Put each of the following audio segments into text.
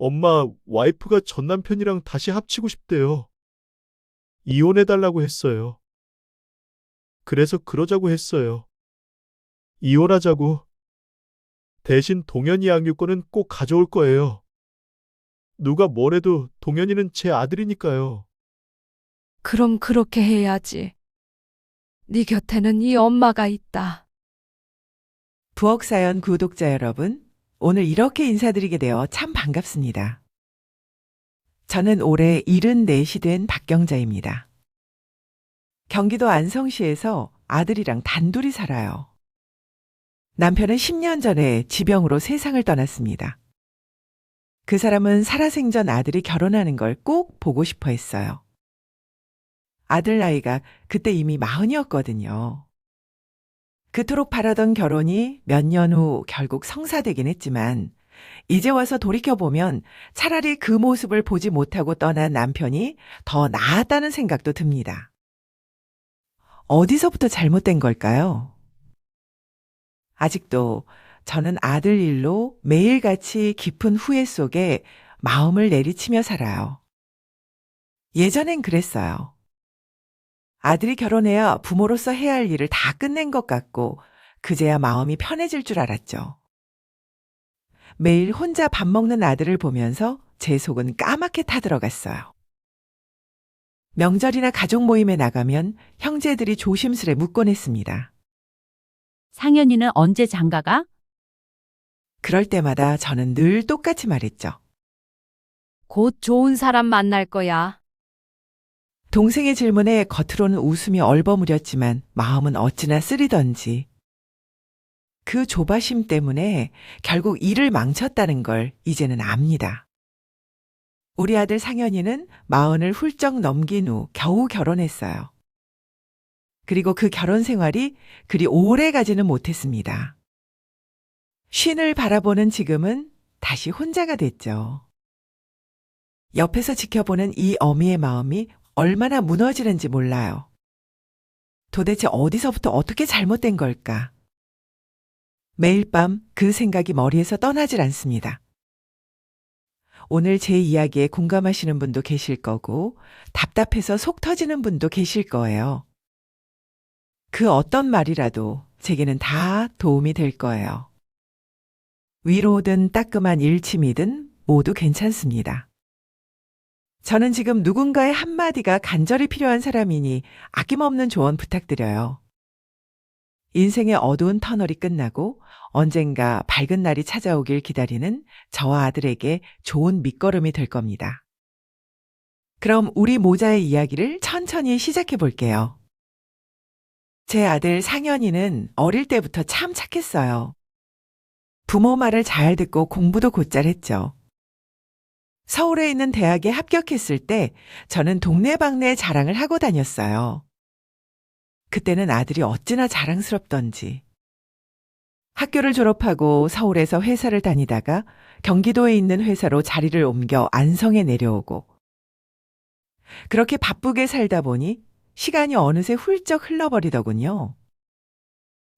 엄마, 와이프가 전 남편이랑 다시 합치고 싶대요. 이혼해달라고 했어요. 그래서 그러자고 했어요. 이혼하자고. 대신 동현이 양육권은 꼭 가져올 거예요. 누가 뭐래도 동현이는 제 아들이니까요. 그럼 그렇게 해야지. 네 곁에는 이 엄마가 있다. 부엌사연 구독자 여러분, 오늘 이렇게 인사드리게 되어 참 반갑습니다. 저는 올해 74시 된 박경자입니다. 경기도 안성시에서 아들이랑 단둘이 살아요. 남편은 10년 전에 지병으로 세상을 떠났습니다. 그 사람은 살아생전 아들이 결혼하는 걸 꼭 보고 싶어 했어요. 아들 나이가 그때 이미 40이었거든요. 그토록 바라던 결혼이 몇 년 후 결국 성사되긴 했지만 이제 와서 돌이켜보면 차라리 그 모습을 보지 못하고 떠난 남편이 더 나았다는 생각도 듭니다. 어디서부터 잘못된 걸까요? 아직도 저는 아들 일로 매일같이 깊은 후회 속에 마음을 내리치며 살아요. 예전엔 그랬어요. 아들이 결혼해야 부모로서 해야 할 일을 다 끝낸 것 같고 그제야 마음이 편해질 줄 알았죠. 매일 혼자 밥 먹는 아들을 보면서 제 속은 까맣게 타들어갔어요. 명절이나 가족 모임에 나가면 형제들이 조심스레 묻곤 했습니다. 상현이는 언제 장가가? 그럴 때마다 저는 늘 똑같이 말했죠. 곧 좋은 사람 만날 거야. 동생의 질문에 겉으로는 웃음이 얼버무렸지만 마음은 어찌나 쓰리던지. 그 조바심 때문에 결국 일을 망쳤다는 걸 이제는 압니다. 우리 아들 상현이는 40을 훌쩍 넘긴 후 겨우 결혼했어요. 그리고 그 결혼 생활이 그리 오래 가지는 못했습니다. 쉰을 바라보는 지금은 다시 혼자가 됐죠. 옆에서 지켜보는 이 어미의 마음이 얼마나 무너지는지 몰라요. 도대체 어디서부터 어떻게 잘못된 걸까? 매일 밤 그 생각이 머리에서 떠나질 않습니다. 오늘 제 이야기에 공감하시는 분도 계실 거고 답답해서 속 터지는 분도 계실 거예요. 그 어떤 말이라도 제게는 다 도움이 될 거예요. 위로든 따끔한 일침이든 모두 괜찮습니다. 저는 지금 누군가의 한마디가 간절히 필요한 사람이니 아낌없는 조언 부탁드려요. 인생의 어두운 터널이 끝나고 언젠가 밝은 날이 찾아오길 기다리는 저와 아들에게 좋은 밑거름이 될 겁니다. 그럼 우리 모자의 이야기를 천천히 시작해 볼게요. 제 아들 상현이는 어릴 때부터 참 착했어요. 부모 말을 잘 듣고 공부도 곧잘 했죠. 서울에 있는 대학에 합격했을 때 저는 동네방네 자랑을 하고 다녔어요. 그때는 아들이 어찌나 자랑스럽던지. 학교를 졸업하고 서울에서 회사를 다니다가 경기도에 있는 회사로 자리를 옮겨 안성에 내려오고 그렇게 바쁘게 살다 보니 시간이 어느새 훌쩍 흘러버리더군요.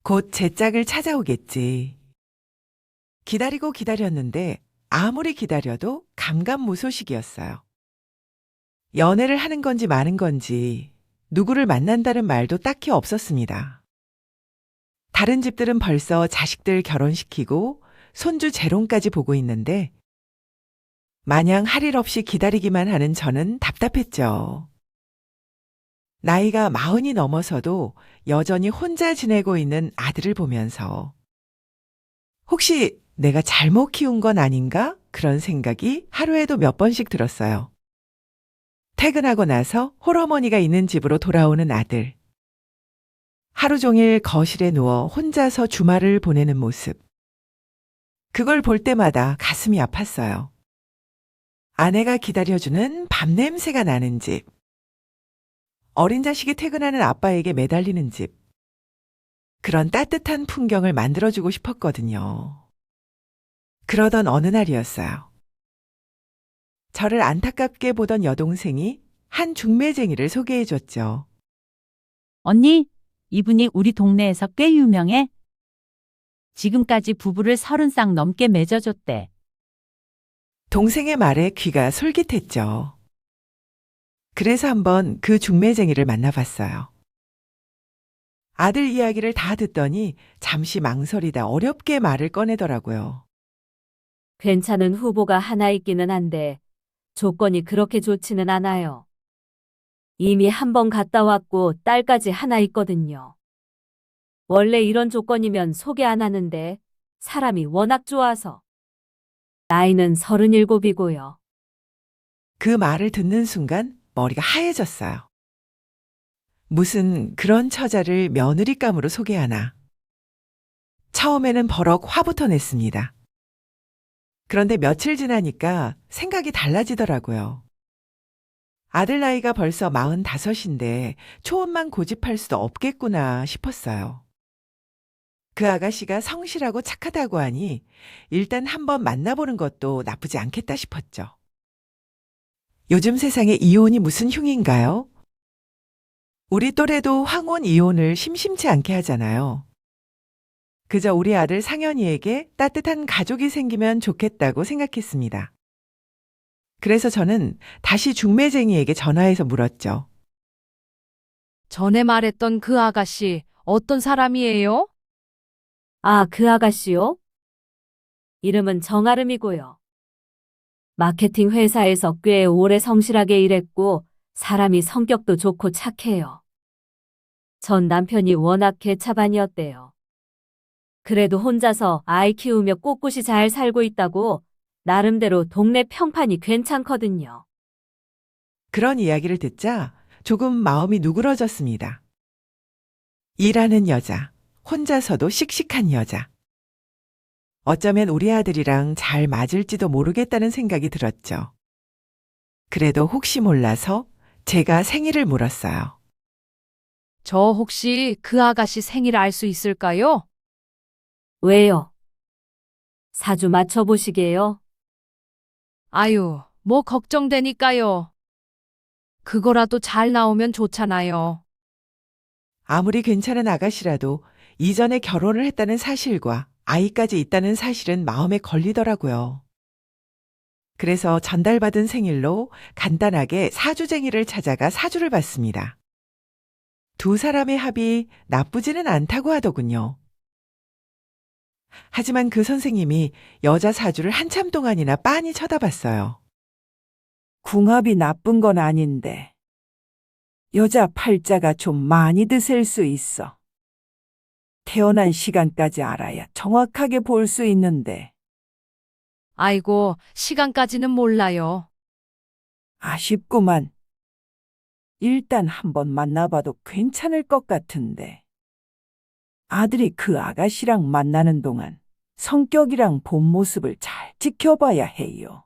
곧 제 짝을 찾아오겠지. 기다리고 기다렸는데 아무리 기다려도 감감무소식이었어요. 연애를 하는 건지 마는 건지 누구를 만난다는 말도 딱히 없었습니다. 다른 집들은 벌써 자식들 결혼시키고 손주 재혼까지 보고 있는데 마냥 할 일 없이 기다리기만 하는 저는 답답했죠. 나이가 40이 넘어서도 여전히 혼자 지내고 있는 아들을 보면서 혹시 내가 잘못 키운 건 아닌가? 그런 생각이 하루에도 몇 번씩 들었어요. 퇴근하고 나서 홀어머니가 있는 집으로 돌아오는 아들. 하루 종일 거실에 누워 혼자서 주말을 보내는 모습. 그걸 볼 때마다 가슴이 아팠어요. 아내가 기다려주는 밥 냄새가 나는 집. 어린 자식이 퇴근하는 아빠에게 매달리는 집. 그런 따뜻한 풍경을 만들어주고 싶었거든요. 그러던 어느 날이었어요. 저를 안타깝게 보던 여동생이 한 중매쟁이를 소개해줬죠. 언니, 이분이 우리 동네에서 꽤 유명해. 지금까지 부부를 30쌍 넘게 맺어줬대. 동생의 말에 귀가 솔깃했죠. 그래서 한번 그 중매쟁이를 만나봤어요. 아들 이야기를 다 듣더니 잠시 망설이다 어렵게 말을 꺼내더라고요. 괜찮은 후보가 하나 있기는 한데 조건이 그렇게 좋지는 않아요. 이미 한 번 갔다 왔고 딸까지 하나 있거든요. 원래 이런 조건이면 소개 안 하는데 사람이 워낙 좋아서. 나이는 37이고요. 그 말을 듣는 순간 머리가 하얘졌어요. 무슨 그런 처자를 며느리감으로 소개하나. 처음에는 버럭 화부터 냈습니다. 그런데 며칠 지나니까 생각이 달라지더라고요. 아들 나이가 벌써 45인데 초혼만 고집할 수도 없겠구나 싶었어요. 그 아가씨가 성실하고 착하다고 하니 일단 한번 만나보는 것도 나쁘지 않겠다 싶었죠. 요즘 세상에 이혼이 무슨 흉인가요? 우리 또래도 황혼 이혼을 심심치 않게 하잖아요. 그저 우리 아들 상현이에게 따뜻한 가족이 생기면 좋겠다고 생각했습니다. 그래서 저는 다시 중매쟁이에게 전화해서 물었죠. 전에 말했던 그 아가씨 어떤 사람이에요? 아, 그 아가씨요? 이름은 정아름이고요. 마케팅 회사에서 꽤 오래 성실하게 일했고 사람이 성격도 좋고 착해요. 전 남편이 워낙 개차반이었대요. 그래도 혼자서 아이 키우며 꼿꼿이 잘 살고 있다고 나름대로 동네 평판이 괜찮거든요. 그런 이야기를 듣자 조금 마음이 누그러졌습니다. 일하는 여자, 혼자서도 씩씩한 여자. 어쩌면 우리 아들이랑 잘 맞을지도 모르겠다는 생각이 들었죠. 그래도 혹시 몰라서 제가 생일을 물었어요. 저 혹시 그 아가씨 생일 알 수 있을까요? 왜요? 사주 맞춰보시게요? 아유, 뭐 걱정되니까요. 그거라도 잘 나오면 좋잖아요. 아무리 괜찮은 아가씨라도 이전에 결혼을 했다는 사실과 아이까지 있다는 사실은 마음에 걸리더라고요. 그래서 전달받은 생일로 간단하게 사주쟁이를 찾아가 사주를 봤습니다. 두 사람의 합이 나쁘지는 않다고 하더군요. 하지만 그 선생님이 여자 사주를 한참 동안이나 빤히 쳐다봤어요. 궁합이 나쁜 건 아닌데 여자 팔자가 좀 많이 드셀 수 있어. 태어난 시간까지 알아야 정확하게 볼 수 있는데 아이고, 시간까지는 몰라요. 아쉽구만. 일단 한번 만나봐도 괜찮을 것 같은데. 아들이 그 아가씨랑 만나는 동안 성격이랑 본 모습을 잘 지켜봐야 해요.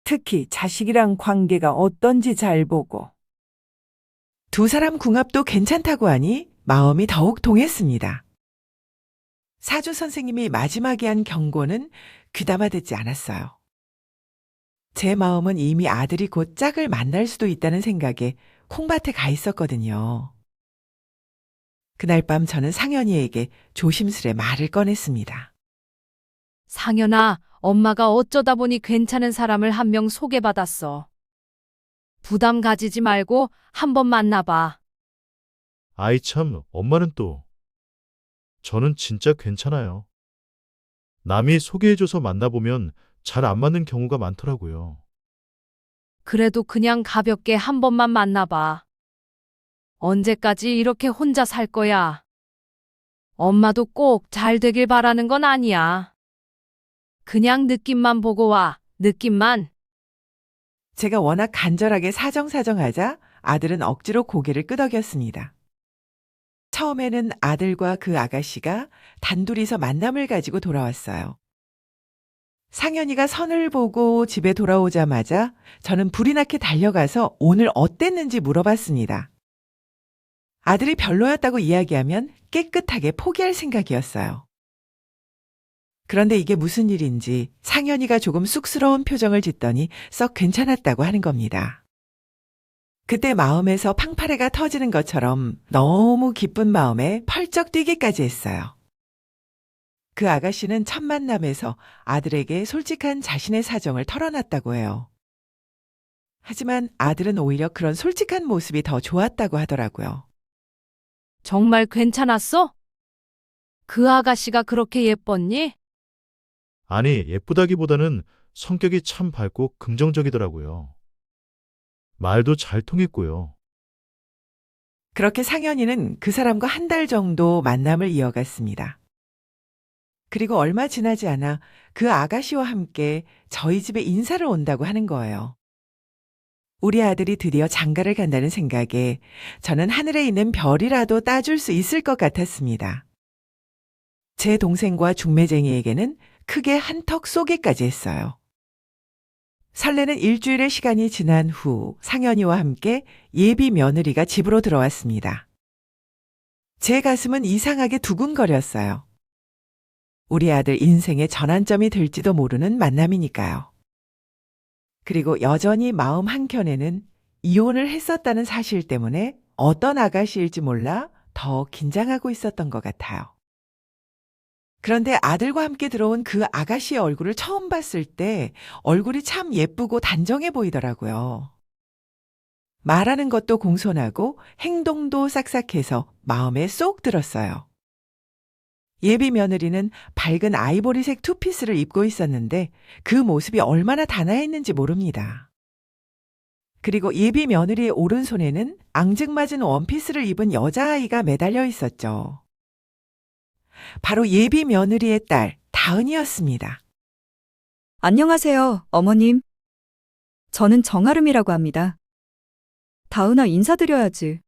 특히 자식이랑 관계가 어떤지 잘 보고. 두 사람 궁합도 괜찮다고 하니 마음이 더욱 동했습니다. 사주 선생님이 마지막에 한 경고는 귀담아 듣지 않았어요. 제 마음은 이미 아들이 곧 짝을 만날 수도 있다는 생각에 콩밭에 가 있었거든요. 그날 밤 저는 상현이에게 조심스레 말을 꺼냈습니다. 상현아, 엄마가 어쩌다 보니 괜찮은 사람을 한 명 소개받았어. 부담 가지지 말고 한번 만나봐. 아이 참, 엄마는 또. 저는 진짜 괜찮아요. 남이 소개해줘서 만나보면 잘 안 맞는 경우가 많더라고요. 그래도 그냥 가볍게 한 번만 만나봐. 언제까지 이렇게 혼자 살 거야? 엄마도 꼭 잘 되길 바라는 건 아니야. 그냥 느낌만 보고 와, 느낌만. 제가 워낙 간절하게 사정사정하자 아들은 억지로 고개를 끄덕였습니다. 처음에는 아들과 그 아가씨가 단둘이서 만남을 가지고 돌아왔어요. 상현이가 선을 보고 집에 돌아오자마자 저는 불이 나게 달려가서 오늘 어땠는지 물어봤습니다. 아들이 별로였다고 이야기하면 깨끗하게 포기할 생각이었어요. 그런데 이게 무슨 일인지 상현이가 조금 쑥스러운 표정을 짓더니 썩 괜찮았다고 하는 겁니다. 그때 마음에서 팡파레가 터지는 것처럼 너무 기쁜 마음에 펄쩍 뛰기까지 했어요. 그 아가씨는 첫 만남에서 아들에게 솔직한 자신의 사정을 털어놨다고 해요. 하지만 아들은 오히려 그런 솔직한 모습이 더 좋았다고 하더라고요. 정말 괜찮았어? 그 아가씨가 그렇게 예뻤니? 아니, 예쁘다기보다는 성격이 참 밝고 긍정적이더라고요. 말도 잘 통했고요. 그렇게 상현이는 그 사람과 한 달 정도 만남을 이어갔습니다. 그리고 얼마 지나지 않아 그 아가씨와 함께 저희 집에 인사를 온다고 하는 거예요. 우리 아들이 드디어 장가를 간다는 생각에 저는 하늘에 있는 별이라도 따줄 수 있을 것 같았습니다. 제 동생과 중매쟁이에게는 크게 한턱 쏘기까지 했어요. 설레는 일주일의 시간이 지난 후 상현이와 함께 예비 며느리가 집으로 들어왔습니다. 제 가슴은 이상하게 두근거렸어요. 우리 아들 인생의 전환점이 될지도 모르는 만남이니까요. 그리고 여전히 마음 한켠에는 이혼을 했었다는 사실 때문에 어떤 아가씨일지 몰라 더 긴장하고 있었던 것 같아요. 그런데 아들과 함께 들어온 그 아가씨의 얼굴을 처음 봤을 때 얼굴이 참 예쁘고 단정해 보이더라고요. 말하는 것도 공손하고 행동도 싹싹해서 마음에 쏙 들었어요. 예비 며느리는 밝은 아이보리색 투피스를 입고 있었는데 그 모습이 얼마나 단아했는지 모릅니다. 그리고 예비 며느리의 오른손에는 앙증맞은 원피스를 입은 여자아이가 매달려 있었죠. 바로 예비 며느리의 딸 다은이었습니다. 안녕하세요, 어머님. 저는 정아름이라고 합니다. 다은아, 인사드려야지.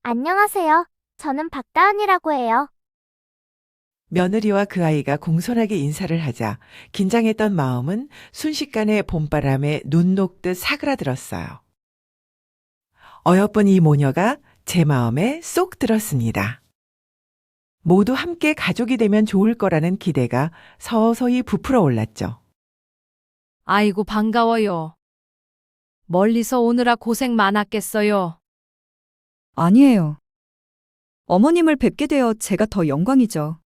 안녕하세요. 저는 박다은이라고 해요. 며느리와 그 아이가 공손하게 인사를 하자 긴장했던 마음은 순식간에 봄바람에 눈 녹듯 사그라들었어요. 어여쁜 이 모녀가 제 마음에 쏙 들었습니다. 모두 함께 가족이 되면 좋을 거라는 기대가 서서히 부풀어 올랐죠. 아이고, 반가워요. 멀리서 오느라 고생 많았겠어요. 아니에요. 어머님을 뵙게 되어 제가 더 영광이죠.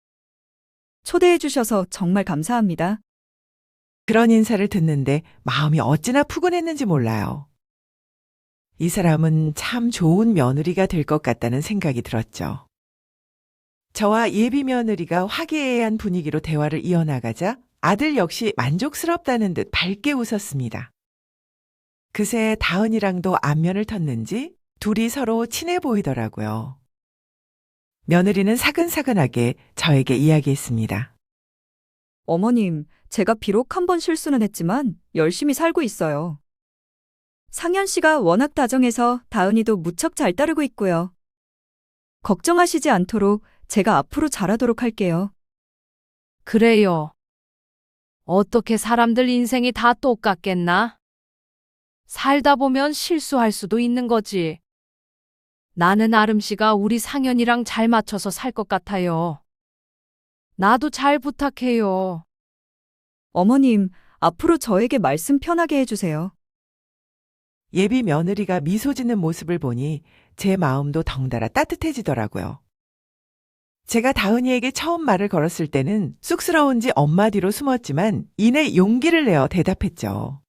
초대해 주셔서 정말 감사합니다. 그런 인사를 듣는데 마음이 어찌나 푸근했는지 몰라요. 이 사람은 참 좋은 며느리가 될 것 같다는 생각이 들었죠. 저와 예비 며느리가 화기애애한 분위기로 대화를 이어나가자 아들 역시 만족스럽다는 듯 밝게 웃었습니다. 그새 다은이랑도 안면을 텄는지 둘이 서로 친해 보이더라고요. 며느리는 사근사근하게 저에게 이야기했습니다. 어머님, 제가 비록 한 번 실수는 했지만 열심히 살고 있어요. 상현 씨가 워낙 다정해서 다은이도 무척 잘 따르고 있고요. 걱정하시지 않도록 제가 앞으로 잘하도록 할게요. 그래요. 어떻게 사람들 인생이 다 똑같겠나? 살다 보면 실수할 수도 있는 거지. 나는 아름 씨가 우리 상현이랑 잘 맞춰서 살 것 같아요. 나도 잘 부탁해요. 어머님, 앞으로 저에게 말씀 편하게 해주세요. 예비 며느리가 미소 짓는 모습을 보니 제 마음도 덩달아 따뜻해지더라고요. 제가 다은이에게 처음 말을 걸었을 때는 쑥스러운지 엄마 뒤로 숨었지만 이내 용기를 내어 대답했죠.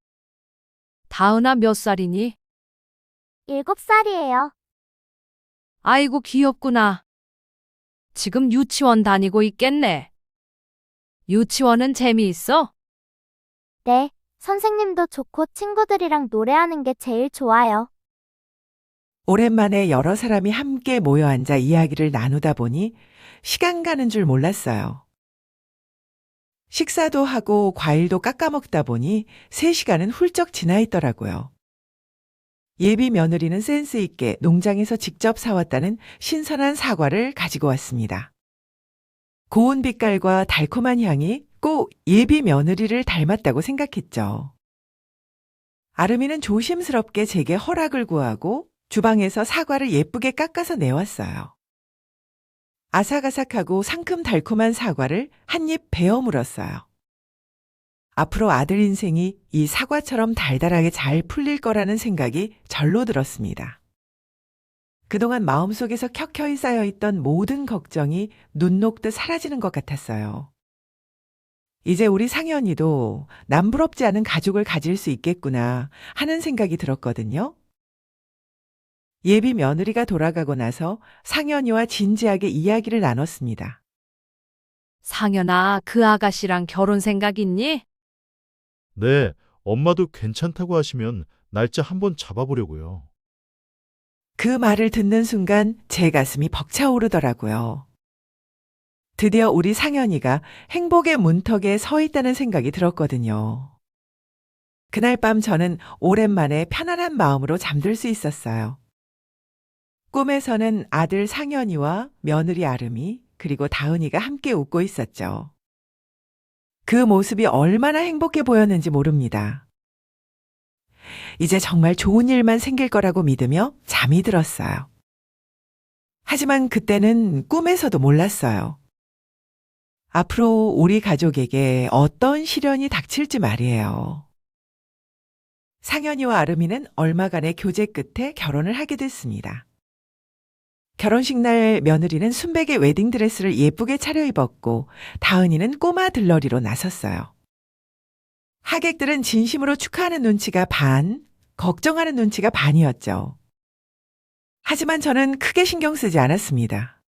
다은아, 몇 살이니? 7살이에요. 아이고, 귀엽구나. 지금 유치원 다니고 있겠네. 유치원은 재미있어? 네, 선생님도 좋고 친구들이랑 노래하는 게 제일 좋아요. 오랜만에 여러 사람이 함께 모여 앉아 이야기를 나누다 보니 시간 가는 줄 몰랐어요. 식사도 하고 과일도 깎아 먹다 보니 3시간은 훌쩍 지나 있더라고요. 예비 며느리는 센스 있게 농장에서 직접 사왔다는 신선한 사과를 가지고 왔습니다. 고운 빛깔과 달콤한 향이 꼭 예비 며느리를 닮았다고 생각했죠. 아름이는 조심스럽게 제게 허락을 구하고 주방에서 사과를 예쁘게 깎아서 내왔어요. 아삭아삭하고 상큼 달콤한 사과를 한 입 베어 물었어요. 앞으로 아들 인생이 이 사과처럼 달달하게 잘 풀릴 거라는 생각이 절로 들었습니다. 그동안 마음속에서 켜켜이 쌓여있던 모든 걱정이 눈 녹듯 사라지는 것 같았어요. 이제 우리 상현이도 남부럽지 않은 가족을 가질 수 있겠구나 하는 생각이 들었거든요. 예비 며느리가 돌아가고 나서 상현이와 진지하게 이야기를 나눴습니다. 상현아, 그 아가씨랑 결혼 생각 있니? 네, 엄마도 괜찮다고 하시면 날짜 한번 잡아보려고요. 그 말을 듣는 순간 제 가슴이 벅차오르더라고요. 드디어 우리 상현이가 행복의 문턱에 서 있다는 생각이 들었거든요. 그날 밤 저는 오랜만에 편안한 마음으로 잠들 수 있었어요. 꿈에서는 아들 상현이와 며느리 아름이 그리고 다은이가 함께 웃고 있었죠. 그 모습이 얼마나 행복해 보였는지 모릅니다. 이제 정말 좋은 일만 생길 거라고 믿으며 잠이 들었어요. 하지만 그때는 꿈에서도 몰랐어요. 앞으로 우리 가족에게 어떤 시련이 닥칠지 말이에요. 상현이와 아름이는 얼마간의 교제 끝에 결혼을 하게 됐습니다. 결혼식 날 며느리는 순백의 웨딩드레스를 예쁘게 차려입었고 다은이는 꼬마 들러리로 나섰어요. 하객들은 진심으로 축하하는 눈치가 반, 걱정하는 눈치가 반이었죠. 하지만 저는 크게 신경 쓰지 않았습니다.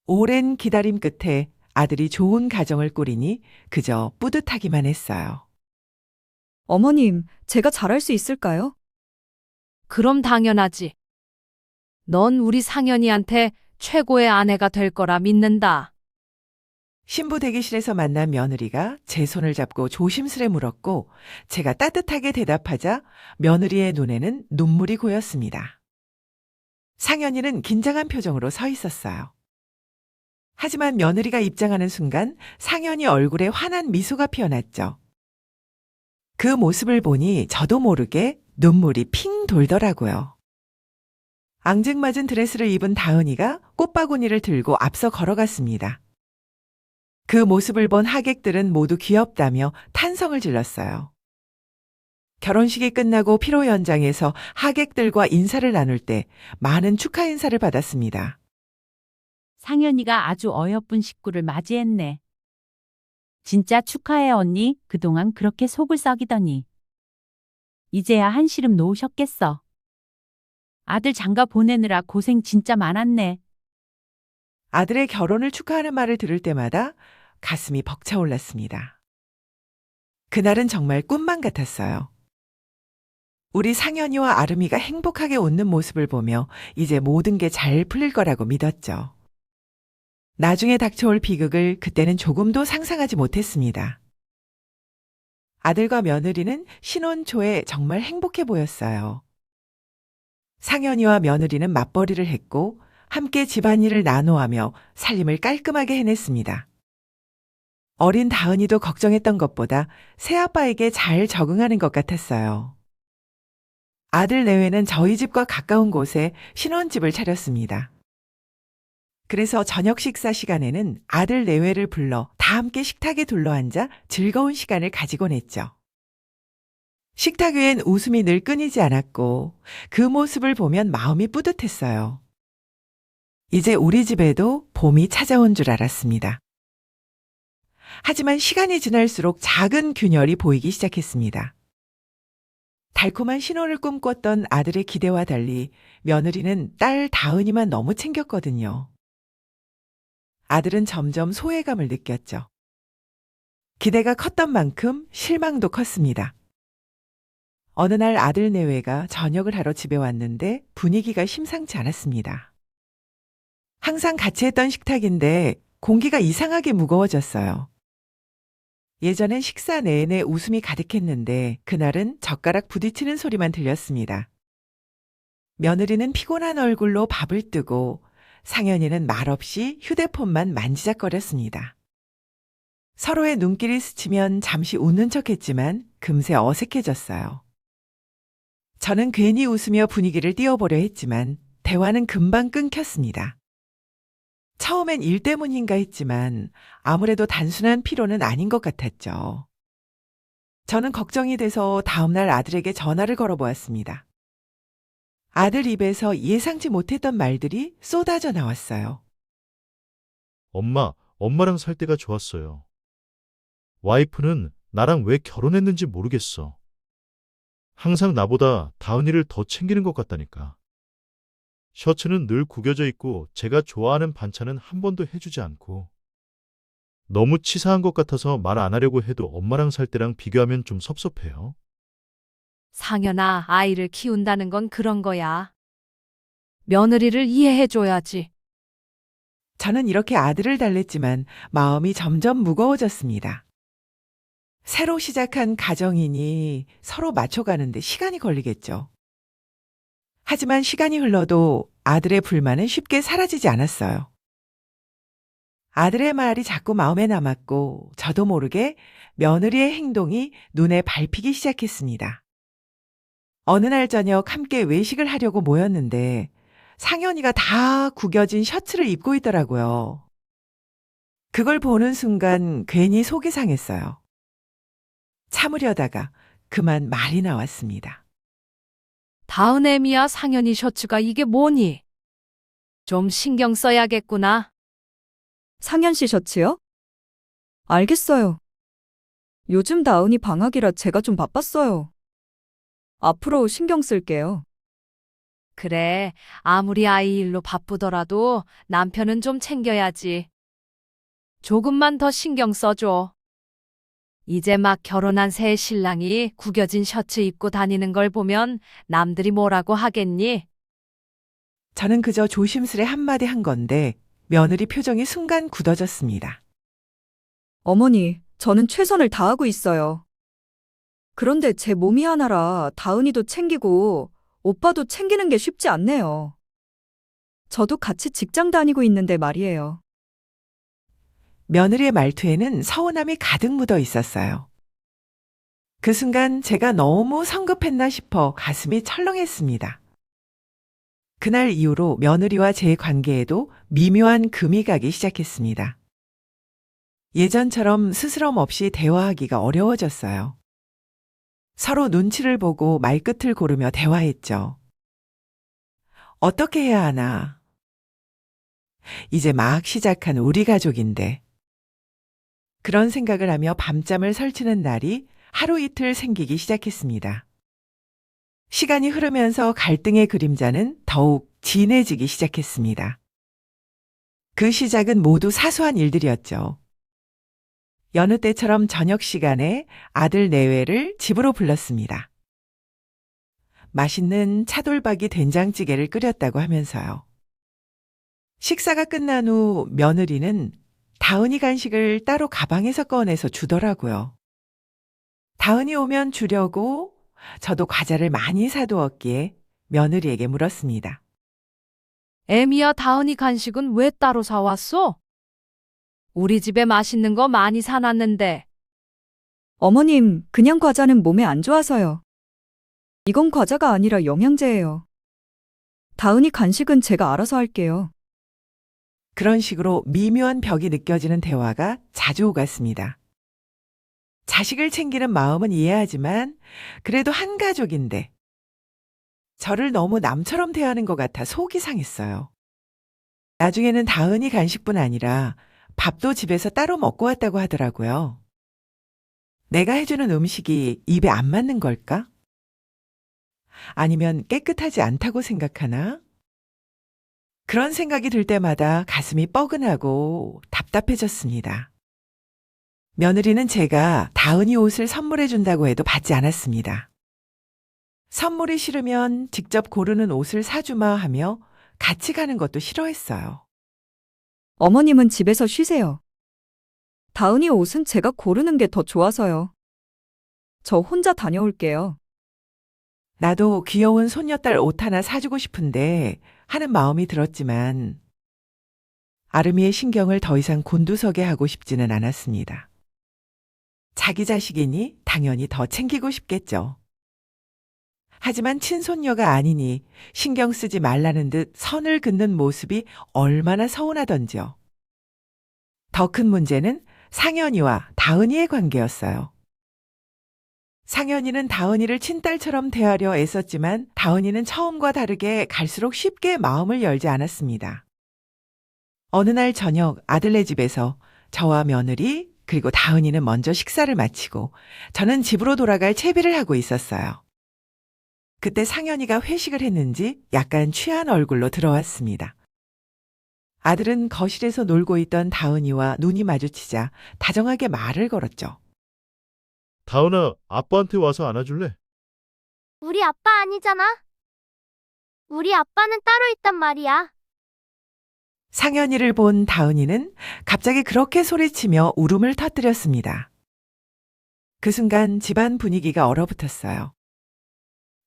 오랜 기다림 끝에 아들이 좋은 가정을 꾸리니 그저 뿌듯하기만 했어요. 어머님, 제가 잘할 수 있을까요? 그럼 당연하지. 넌 우리 상현이한테 최고의 아내가 될 거라 믿는다. 신부 대기실에서 만난 며느리가 제 손을 잡고 조심스레 물었고 제가 따뜻하게 대답하자 며느리의 눈에는 눈물이 고였습니다. 상현이는 긴장한 표정으로 서 있었어요. 하지만 며느리가 입장하는 순간 상현이 얼굴에 환한 미소가 피어났죠. 그 모습을 보니 저도 모르게 눈물이 핑 돌더라고요. 앙증맞은 드레스를 입은 다은이가 꽃바구니를 들고 앞서 걸어갔습니다. 그 모습을 본 하객들은 모두 귀엽다며 탄성을 질렀어요. 결혼식이 끝나고 피로 연장에서 하객들과 인사를 나눌 때 많은 축하 인사를 받았습니다. 상현이가 아주 어여쁜 식구를 맞이했네. 진짜 축하해 언니. 그동안 그렇게 속을 썩이더니. 이제야 한시름 놓으셨겠어. 아들 장가 보내느라 고생 진짜 많았네. 아들의 결혼을 축하하는 말을 들을 때마다 가슴이 벅차올랐습니다. 그날은 정말 꿈만 같았어요. 우리 상현이와 아름이가 행복하게 웃는 모습을 보며 이제 모든 게 잘 풀릴 거라고 믿었죠. 나중에 닥쳐올 비극을 그때는 조금도 상상하지 못했습니다. 아들과 며느리는 신혼 초에 정말 행복해 보였어요. 상현이와 며느리는 맞벌이를 했고 함께 집안일을 나누어하며 살림을 깔끔하게 해냈습니다. 어린 다은이도 걱정했던 것보다 새아빠에게 잘 적응하는 것 같았어요. 아들 내외는 저희 집과 가까운 곳에 신혼집을 차렸습니다. 그래서 저녁 식사 시간에는 아들 내외를 불러 다 함께 식탁에 둘러앉아 즐거운 시간을 가지곤 했죠. 식탁 위엔 웃음이 늘 끊이지 않았고 그 모습을 보면 마음이 뿌듯했어요. 이제 우리 집에도 봄이 찾아온 줄 알았습니다. 하지만 시간이 지날수록 작은 균열이 보이기 시작했습니다. 달콤한 신혼을 꿈꿨던 아들의 기대와 달리 며느리는 딸 다은이만 너무 챙겼거든요. 아들은 점점 소외감을 느꼈죠. 기대가 컸던 만큼 실망도 컸습니다. 어느 날 아들 내외가 저녁을 하러 집에 왔는데 분위기가 심상치 않았습니다. 항상 같이 했던 식탁인데 공기가 이상하게 무거워졌어요. 예전엔 식사 내내 웃음이 가득했는데 그날은 젓가락 부딪히는 소리만 들렸습니다. 며느리는 피곤한 얼굴로 밥을 뜨고 상현이는 말없이 휴대폰만 만지작거렸습니다. 서로의 눈길이 스치면 잠시 웃는 척했지만 금세 어색해졌어요. 저는 괜히 웃으며 분위기를 띄워보려 했지만 대화는 금방 끊겼습니다. 처음엔 일 때문인가 했지만 아무래도 단순한 피로는 아닌 것 같았죠. 저는 걱정이 돼서 다음날 아들에게 전화를 걸어보았습니다. 아들 입에서 예상치 못했던 말들이 쏟아져 나왔어요. 엄마랑 살 때가 좋았어요. 와이프는 나랑 왜 결혼했는지 모르겠어. 항상 나보다 다은이를 더 챙기는 것 같다니까. 셔츠는 늘 구겨져 있고 제가 좋아하는 반찬은 한 번도 해주지 않고. 너무 치사한 것 같아서 말 안 하려고 해도 엄마랑 살 때랑 비교하면 좀 섭섭해요. 상현아, 아이를 키운다는 건 그런 거야. 며느리를 이해해줘야지. 저는 이렇게 아들을 달랬지만 마음이 점점 무거워졌습니다. 새로 시작한 가정이니 서로 맞춰가는데 시간이 걸리겠죠. 하지만 시간이 흘러도 아들의 불만은 쉽게 사라지지 않았어요. 아들의 말이 자꾸 마음에 남았고 저도 모르게 며느리의 행동이 눈에 밟히기 시작했습니다. 어느 날 저녁 함께 외식을 하려고 모였는데 상현이가 다 구겨진 셔츠를 입고 있더라고요. 그걸 보는 순간 괜히 속이 상했어요. 참으려다가 그만 말이 나왔습니다. 다은애미야, 상현이 셔츠가 이게 뭐니? 좀 신경 써야겠구나. 상현 씨 셔츠요? 알겠어요. 요즘 다은이 방학이라 제가 좀 바빴어요. 앞으로 신경 쓸게요. 그래, 아무리 아이 일로 바쁘더라도 남편은 좀 챙겨야지. 조금만 더 신경 써줘. 이제 막 결혼한 새 신랑이 구겨진 셔츠 입고 다니는 걸 보면 남들이 뭐라고 하겠니? 저는 그저 조심스레 한마디 한 건데 며느리 표정이 순간 굳어졌습니다. 어머니, 저는 최선을 다하고 있어요. 그런데 제 몸이 하나라 다은이도 챙기고 오빠도 챙기는 게 쉽지 않네요. 저도 같이 직장 다니고 있는데 말이에요. 며느리의 말투에는 서운함이 가득 묻어 있었어요. 그 순간 제가 너무 성급했나 싶어 가슴이 철렁했습니다. 그날 이후로 며느리와 제 관계에도 미묘한 금이 가기 시작했습니다. 예전처럼 스스럼 없이 대화하기가 어려워졌어요. 서로 눈치를 보고 말끝을 고르며 대화했죠. 어떻게 해야 하나? 이제 막 시작한 우리 가족인데. 그런 생각을 하며 밤잠을 설치는 날이 하루 이틀 생기기 시작했습니다. 시간이 흐르면서 갈등의 그림자는 더욱 진해지기 시작했습니다. 그 시작은 모두 사소한 일들이었죠. 여느 때처럼 저녁 시간에 아들 내외를 집으로 불렀습니다. 맛있는 차돌박이 된장찌개를 끓였다고 하면서요. 식사가 끝난 후 며느리는 다은이 간식을 따로 가방에서 꺼내서 주더라고요. 다은이 오면 주려고 저도 과자를 많이 사두었기에 며느리에게 물었습니다. 애미야, 다은이 간식은 왜 따로 사왔어? 우리 집에 맛있는 거 많이 사놨는데. 어머님, 그냥 과자는 몸에 안 좋아서요. 이건 과자가 아니라 영양제예요. 다은이 간식은 제가 알아서 할게요. 그런 식으로 미묘한 벽이 느껴지는 대화가 자주 오갔습니다. 자식을 챙기는 마음은 이해하지만 그래도 한 가족인데 저를 너무 남처럼 대하는 것 같아 속이 상했어요. 나중에는 다은이 간식뿐 아니라 밥도 집에서 따로 먹고 왔다고 하더라고요. 내가 해주는 음식이 입에 안 맞는 걸까? 아니면 깨끗하지 않다고 생각하나? 그런 생각이 들 때마다 가슴이 뻐근하고 답답해졌습니다. 며느리는 제가 다은이 옷을 선물해 준다고 해도 받지 않았습니다. 선물이 싫으면 직접 고르는 옷을 사주마 하며 같이 가는 것도 싫어했어요. 어머님은 집에서 쉬세요. 다은이 옷은 제가 고르는 게 더 좋아서요. 저 혼자 다녀올게요. 나도 귀여운 손녀딸 옷 하나 사주고 싶은데 하는 마음이 들었지만 아름이의 신경을 더 이상 곤두서게 하고 싶지는 않았습니다. 자기 자식이니 당연히 더 챙기고 싶겠죠. 하지만 친손녀가 아니니 신경 쓰지 말라는 듯 선을 긋는 모습이 얼마나 서운하던지요. 더 큰 문제는 상현이와 다은이의 관계였어요. 상현이는 다은이를 친딸처럼 대하려 애썼지만 다은이는 처음과 다르게 갈수록 쉽게 마음을 열지 않았습니다. 어느 날 저녁 아들네 집에서 저와 며느리 그리고 다은이는 먼저 식사를 마치고 저는 집으로 돌아갈 채비를 하고 있었어요. 그때 상현이가 회식을 했는지 약간 취한 얼굴로 들어왔습니다. 아들은 거실에서 놀고 있던 다은이와 눈이 마주치자 다정하게 말을 걸었죠. 다은아, 아빠한테 와서 안아줄래? 우리 아빠 아니잖아. 우리 아빠는 따로 있단 말이야. 상현이를 본 다은이는 갑자기 그렇게 소리치며 울음을 터뜨렸습니다. 그 순간 집안 분위기가 얼어붙었어요.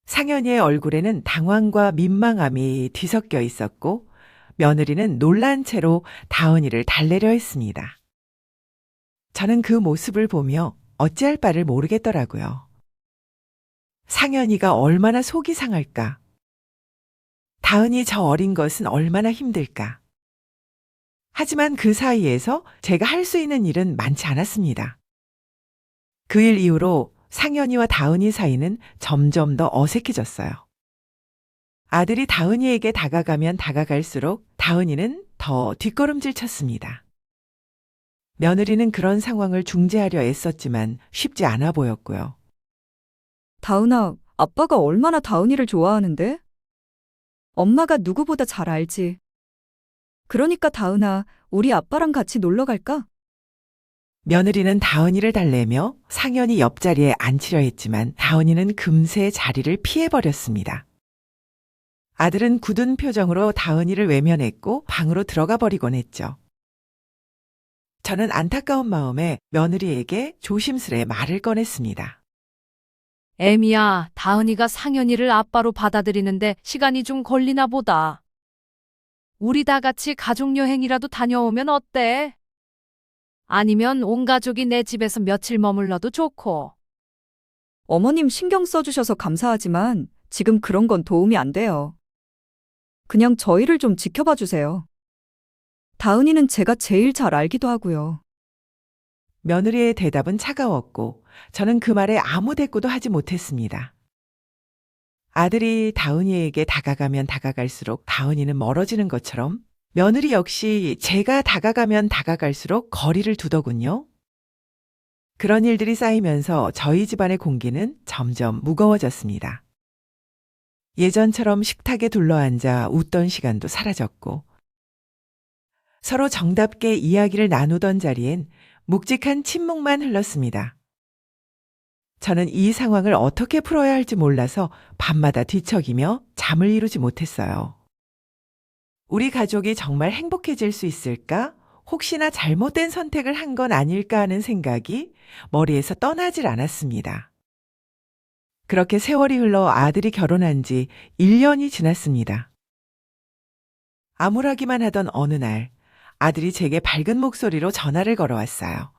상현이의 얼굴에는 당황과 민망함이 뒤섞여 있었고 며느리는 놀란 채로 다은이를 달래려 했습니다. 저는 그 모습을 보며 어찌할 바를 모르겠더라고요. 상현이가 얼마나 속이 상할까? 다은이 저 어린 것은 얼마나 힘들까? 하지만 그 사이에서 제가 할 수 있는 일은 많지 않았습니다. 그 일 이후로 상현이와 다은이 사이는 점점 더 어색해졌어요. 아들이 다은이에게 다가가면 다가갈수록 다은이는 더 뒷걸음질 쳤습니다. 며느리는 그런 상황을 중재하려 애썼지만 쉽지 않아 보였고요. 다은아, 아빠가 얼마나 다은이를 좋아하는데? 엄마가 누구보다 잘 알지. 그러니까 다은아, 우리 아빠랑 같이 놀러 갈까? 며느리는 다은이를 달래며 상현이 옆자리에 앉히려 했지만 다은이는 금세 자리를 피해버렸습니다. 아들은 굳은 표정으로 다은이를 외면했고 방으로 들어가 버리곤 했죠. 저는 안타까운 마음에 며느리에게 조심스레 말을 꺼냈습니다. 애미야, 다은이가 상현이를 아빠로 받아들이는데 시간이 좀 걸리나 보다. 우리 다 같이 가족여행이라도 다녀오면 어때? 아니면 온 가족이 내 집에서 며칠 머물러도 좋고. 어머님 신경 써주셔서 감사하지만 지금 그런 건 도움이 안 돼요. 그냥 저희를 좀 지켜봐 주세요. 다은이는 제가 제일 잘 알기도 하고요. 며느리의 대답은 차가웠고 저는 그 말에 아무 대꾸도 하지 못했습니다. 아들이 다은이에게 다가가면 다가갈수록 다은이는 멀어지는 것처럼 며느리 역시 제가 다가가면 다가갈수록 거리를 두더군요. 그런 일들이 쌓이면서 저희 집안의 공기는 점점 무거워졌습니다. 예전처럼 식탁에 둘러앉아 웃던 시간도 사라졌고 서로 정답게 이야기를 나누던 자리엔 묵직한 침묵만 흘렀습니다. 저는 이 상황을 어떻게 풀어야 할지 몰라서 밤마다 뒤척이며 잠을 이루지 못했어요. 우리 가족이 정말 행복해질 수 있을까? 혹시나 잘못된 선택을 한 건 아닐까 하는 생각이 머리에서 떠나질 않았습니다. 그렇게 세월이 흘러 아들이 결혼한 지 1년이 지났습니다. 암울하기만 하던 어느 날 아들이 제게 밝은 목소리로 전화를 걸어왔어요.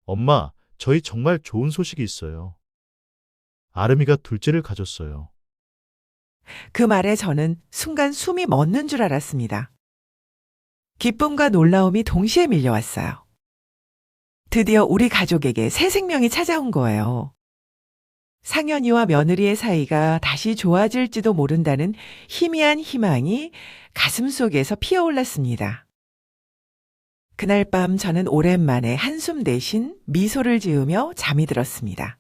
엄마, 저희 정말 좋은 소식이 있어요. 아름이가 둘째를 가졌어요. 그 말에 저는 순간 숨이 멎는 줄 알았습니다. 기쁨과 놀라움이 동시에 밀려왔어요. 드디어 우리 가족에게 새 생명이 찾아온 거예요. 상현이와 며느리의 사이가 다시 좋아질지도 모른다는 희미한 희망이 가슴속에서 피어올랐습니다. 그날 밤 저는 오랜만에 한숨 대신 미소를 지으며 잠이 들었습니다.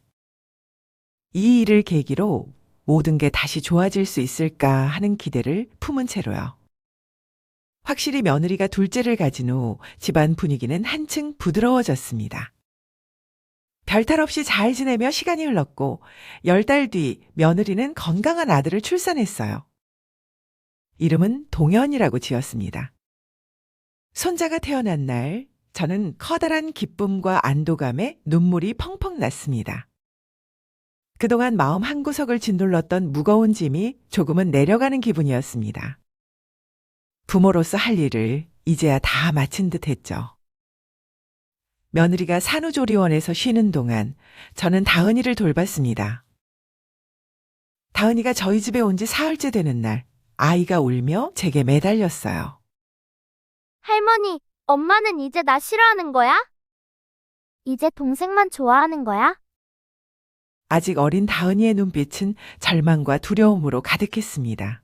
이 일을 계기로 모든 게 다시 좋아질 수 있을까 하는 기대를 품은 채로요. 확실히 며느리가 둘째를 가진 후 집안 분위기는 한층 부드러워졌습니다. 별탈 없이 잘 지내며 시간이 흘렀고 10달 뒤 며느리는 건강한 아들을 출산했어요. 이름은 동현이라고 지었습니다. 손자가 태어난 날 저는 커다란 기쁨과 안도감에 눈물이 펑펑 났습니다. 그동안 마음 한구석을 짓눌렀던 무거운 짐이 조금은 내려가는 기분이었습니다. 부모로서 할 일을 이제야 다 마친 듯 했죠. 며느리가 산후조리원에서 쉬는 동안 저는 다은이를 돌봤습니다. 다은이가 저희 집에 온 지 사흘째 되는 날 아이가 울며 제게 매달렸어요. 할머니, 엄마는 이제 나 싫어하는 거야? 이제 동생만 좋아하는 거야? 아직 어린 다은이의 눈빛은 절망과 두려움으로 가득했습니다.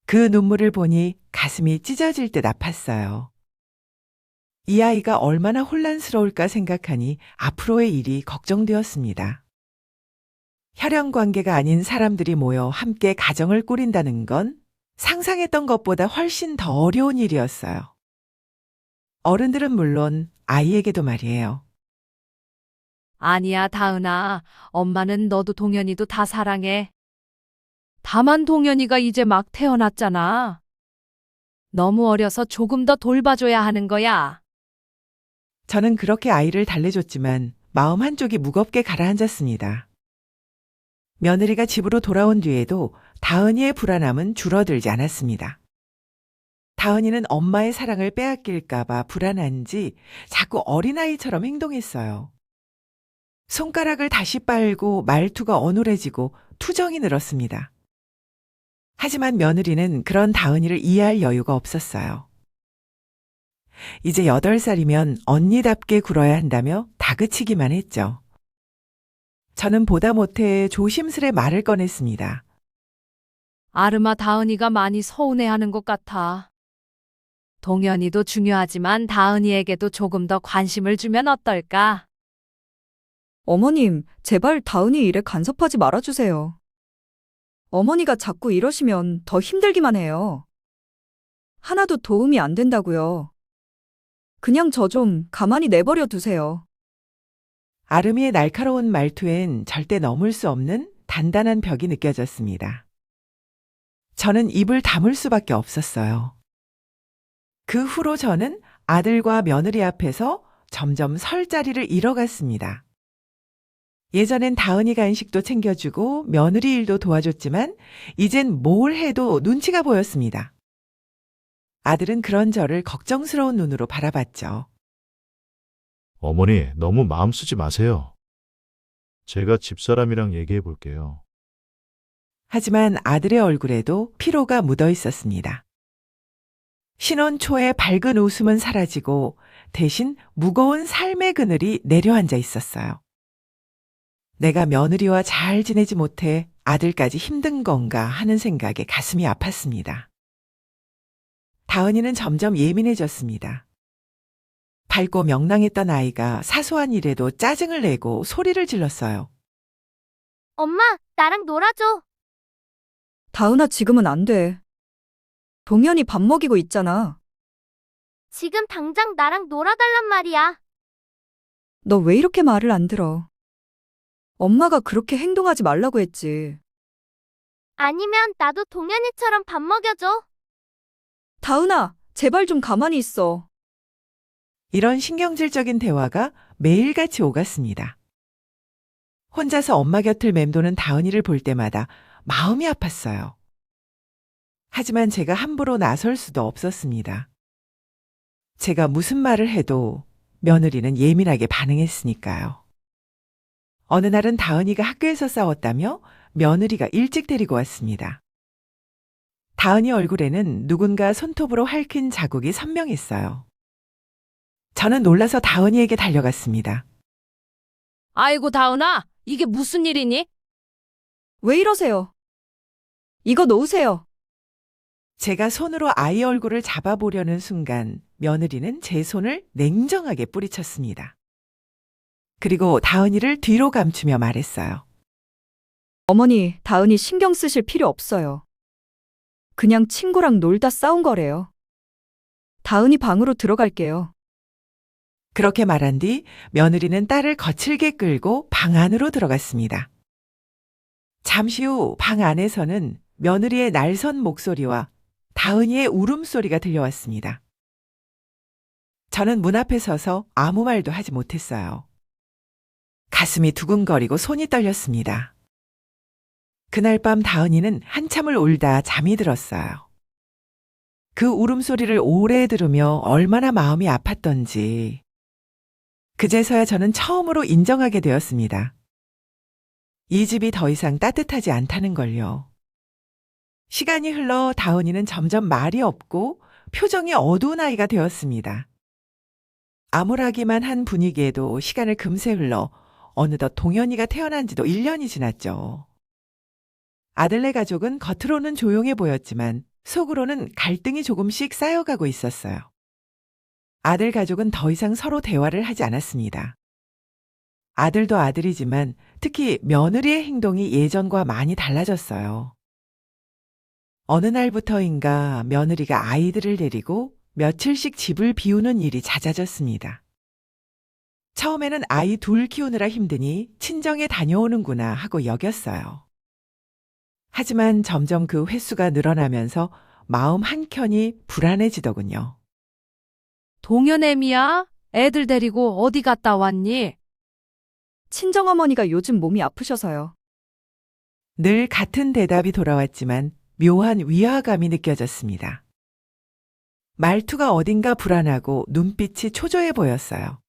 그 눈물을 보니 가슴이 찢어질 듯 아팠어요. 이 아이가 얼마나 혼란스러울까 생각하니 앞으로의 일이 걱정되었습니다. 혈연 관계가 아닌 사람들이 모여 함께 가정을 꾸린다는 건 상상했던 것보다 훨씬 더 어려운 일이었어요. 어른들은 물론 아이에게도 말이에요. 아니야, 다은아. 엄마는 너도 동현이도 다 사랑해. 다만 동현이가 이제 막 태어났잖아. 너무 어려서 조금 더 돌봐줘야 하는 거야. 저는 그렇게 아이를 달래줬지만 마음 한쪽이 무겁게 가라앉았습니다. 며느리가 집으로 돌아온 뒤에도 다은이의 불안함은 줄어들지 않았습니다. 다은이는 엄마의 사랑을 빼앗길까봐 불안한지 자꾸 어린아이처럼 행동했어요. 손가락을 다시 빨고 말투가 어눌해지고 투정이 늘었습니다. 하지만 며느리는 그런 다은이를 이해할 여유가 없었어요. 이제 8살이면 언니답게 굴어야 한다며 다그치기만 했죠. 저는 보다 못해 조심스레 말을 꺼냈습니다. 아르마, 다은이가 많이 서운해하는 것 같아. 동현이도 중요하지만 다은이에게도 조금 더 관심을 주면 어떨까? 어머님, 제발 다은이 일에 간섭하지 말아주세요. 어머니가 자꾸 이러시면 더 힘들기만 해요. 하나도 도움이 안 된다고요. 그냥 저 좀 가만히 내버려 두세요. 아름이의 날카로운 말투엔 절대 넘을 수 없는 단단한 벽이 느껴졌습니다. 저는 입을 다물 수밖에 없었어요. 그 후로 저는 아들과 며느리 앞에서 점점 설 자리를 잃어갔습니다. 예전엔 다은이 간식도 챙겨주고 며느리 일도 도와줬지만 이젠 뭘 해도 눈치가 보였습니다. 아들은 그런 저를 걱정스러운 눈으로 바라봤죠. 어머니, 너무 마음 쓰지 마세요. 제가 집사람이랑 얘기해 볼게요. 하지만 아들의 얼굴에도 피로가 묻어 있었습니다. 신혼 초의 밝은 웃음은 사라지고 대신 무거운 삶의 그늘이 내려앉아 있었어요. 내가 며느리와 잘 지내지 못해 아들까지 힘든 건가 하는 생각에 가슴이 아팠습니다. 다은이는 점점 예민해졌습니다. 밝고 명랑했던 아이가 사소한 일에도 짜증을 내고 소리를 질렀어요. 엄마, 나랑 놀아줘. 다은아, 지금은 안 돼. 동현이 밥 먹이고 있잖아. 지금 당장 나랑 놀아달란 말이야. 너 왜 이렇게 말을 안 들어? 엄마가 그렇게 행동하지 말라고 했지. 아니면 나도 동현이처럼 밥 먹여줘. 다은아, 제발 좀 가만히 있어. 이런 신경질적인 대화가 매일같이 오갔습니다. 혼자서 엄마 곁을 맴도는 다은이를 볼 때마다 마음이 아팠어요. 하지만 제가 함부로 나설 수도 없었습니다. 제가 무슨 말을 해도 며느리는 예민하게 반응했으니까요. 어느 날은 다은이가 학교에서 싸웠다며 며느리가 일찍 데리고 왔습니다. 다은이 얼굴에는 누군가 손톱으로 핥힌 자국이 선명했어요. 저는 놀라서 다은이에게 달려갔습니다. 아이고, 다은아, 이게 무슨 일이니? 왜 이러세요? 이거 놓으세요. 제가 손으로 아이 얼굴을 잡아보려는 순간 며느리는 제 손을 냉정하게 뿌리쳤습니다. 그리고 다은이를 뒤로 감추며 말했어요. 어머니, 다은이 신경 쓰실 필요 없어요. 그냥 친구랑 놀다 싸운 거래요. 다은이 방으로 들어갈게요. 그렇게 말한 뒤 며느리는 딸을 거칠게 끌고 방 안으로 들어갔습니다. 잠시 후 방 안에서는 며느리의 날선 목소리와 다은이의 울음소리가 들려왔습니다. 저는 문 앞에 서서 아무 말도 하지 못했어요. 가슴이 두근거리고 손이 떨렸습니다. 그날 밤 다은이는 한참을 울다 잠이 들었어요. 그 울음소리를 오래 들으며 얼마나 마음이 아팠던지 그제서야 저는 처음으로 인정하게 되었습니다. 이 집이 더 이상 따뜻하지 않다는 걸요. 시간이 흘러 다은이는 점점 말이 없고 표정이 어두운 아이가 되었습니다. 암울하기만 한 분위기에도 시간을 금세 흘러 어느덧 동현이가 태어난 지도 1년이 지났죠. 아들네 가족은 겉으로는 조용해 보였지만 속으로는 갈등이 조금씩 쌓여가고 있었어요. 아들 가족은 더 이상 서로 대화를 하지 않았습니다. 아들도 아들이지만 특히 며느리의 행동이 예전과 많이 달라졌어요. 어느 날부터인가 며느리가 아이들을 데리고 며칠씩 집을 비우는 일이 잦아졌습니다. 처음에는 아이 둘 키우느라 힘드니 친정에 다녀오는구나 하고 여겼어요. 하지만 점점 그 횟수가 늘어나면서 마음 한켠이 불안해지더군요. 동현애미야? 애들 데리고 어디 갔다 왔니? 친정어머니가 요즘 몸이 아프셔서요. 늘 같은 대답이 돌아왔지만 묘한 위화감이 느껴졌습니다. 말투가 어딘가 불안하고 눈빛이 초조해 보였어요.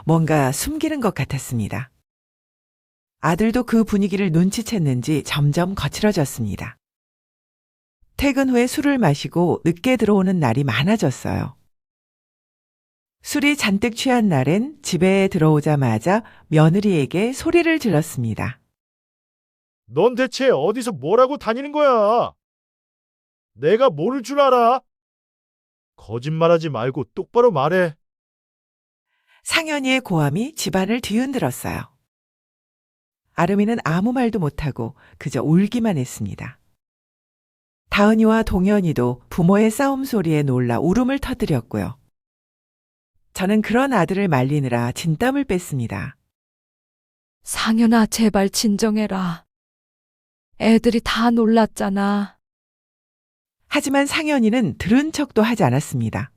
뭔가 숨기는 것 같았습니다. 아들도 그 분위기를 눈치챘는지 점점 거칠어졌습니다. 퇴근 후에 술을 마시고 늦게 들어오는 날이 많아졌어요. 술이 잔뜩 취한 날엔 집에 들어오자마자 며느리에게 소리를 질렀습니다. 넌 대체 어디서 뭐라고 다니는 거야? 내가 모를 줄 알아? 거짓말하지 말고 똑바로 말해. 상현이의 고함이 집안을 뒤흔들었어요. 아름이는 아무 말도 못하고 그저 울기만 했습니다. 다은이와 동현이도 부모의 싸움 소리에 놀라 울음을 터뜨렸고요. 저는 그런 아들을 말리느라 진땀을 뺐습니다. 상현아, 제발 진정해라. 애들이 다 놀랐잖아. 하지만 상현이는 들은 척도 하지 않았습니다.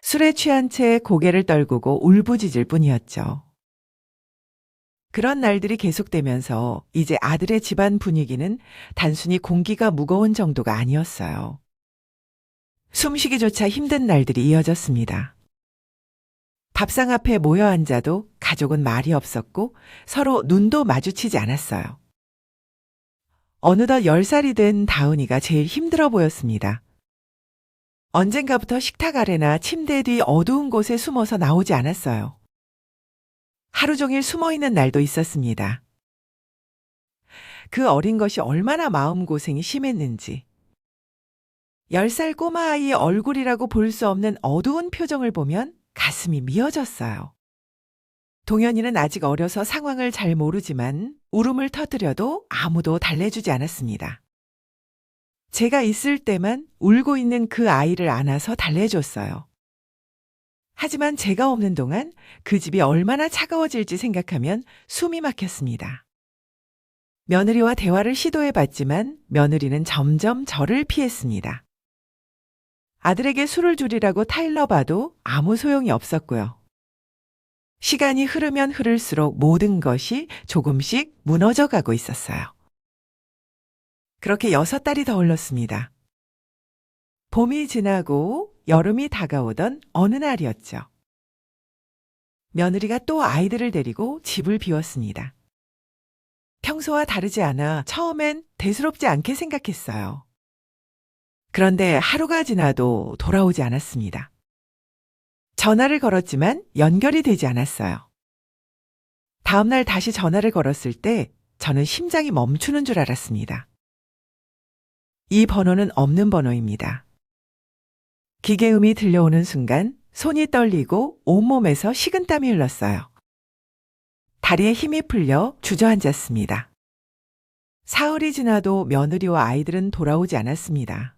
술에 취한 채 고개를 떨구고 울부짖을 뿐이었죠. 그런 날들이 계속되면서 이제 아들의 집안 분위기는 단순히 공기가 무거운 정도가 아니었어요. 숨쉬기조차 힘든 날들이 이어졌습니다. 밥상 앞에 모여 앉아도 가족은 말이 없었고 서로 눈도 마주치지 않았어요. 어느덧 10살이 된 다은이가 제일 힘들어 보였습니다. 언젠가부터 식탁 아래나 침대 뒤 어두운 곳에 숨어서 나오지 않았어요. 하루 종일 숨어 있는 날도 있었습니다. 그 어린 것이 얼마나 마음고생이 심했는지. 10살 꼬마아이의 얼굴이라고 볼 수 없는 어두운 표정을 보면 가슴이 미어졌어요. 동현이는 아직 어려서 상황을 잘 모르지만 울음을 터뜨려도 아무도 달래주지 않았습니다. 제가 있을 때만 울고 있는 그 아이를 안아서 달래줬어요. 하지만 제가 없는 동안 그 집이 얼마나 차가워질지 생각하면 숨이 막혔습니다. 며느리와 대화를 시도해봤지만 며느리는 점점 저를 피했습니다. 아들에게 술을 줄이라고 타일러봐도 아무 소용이 없었고요. 시간이 흐르면 흐를수록 모든 것이 조금씩 무너져가고 있었어요. 그렇게 6달이 더 흘렀습니다. 봄이 지나고 여름이 다가오던 어느 날이었죠. 며느리가 또 아이들을 데리고 집을 비웠습니다. 평소와 다르지 않아 처음엔 대수롭지 않게 생각했어요. 그런데 하루가 지나도 돌아오지 않았습니다. 전화를 걸었지만 연결이 되지 않았어요. 다음날 다시 전화를 걸었을 때 저는 심장이 멈추는 줄 알았습니다. 이 번호는 없는 번호입니다. 기계음이 들려오는 순간 손이 떨리고 온몸에서 식은땀이 흘렀어요. 다리에 힘이 풀려 주저앉았습니다. 사흘이 지나도 며느리와 아이들은 돌아오지 않았습니다.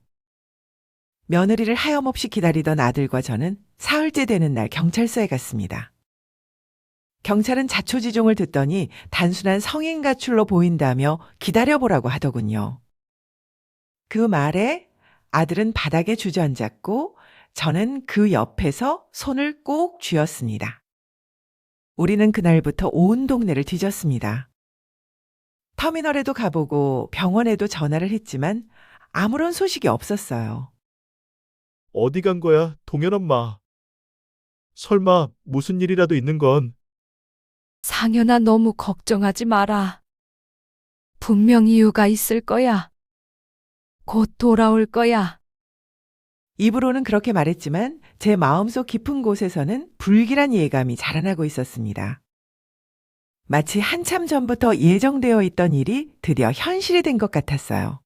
며느리를 하염없이 기다리던 아들과 저는 사흘째 되는 날 경찰서에 갔습니다. 경찰은 자초지종을 듣더니 단순한 성인 가출로 보인다며 기다려보라고 하더군요. 그 말에 아들은 바닥에 주저앉았고 저는 그 옆에서 손을 꼭 쥐었습니다. 우리는 그날부터 온 동네를 뒤졌습니다. 터미널에도 가보고 병원에도 전화를 했지만 아무런 소식이 없었어요. 어디 간 거야, 동현 엄마? 설마 무슨 일이라도 있는 건? 상현아, 너무 걱정하지 마라. 분명 이유가 있을 거야. 곧 돌아올 거야. 입으로는 그렇게 말했지만 제 마음속 깊은 곳에서는 불길한 예감이 자라나고 있었습니다. 마치 한참 전부터 예정되어 있던 일이 드디어 현실이 된 것 같았어요.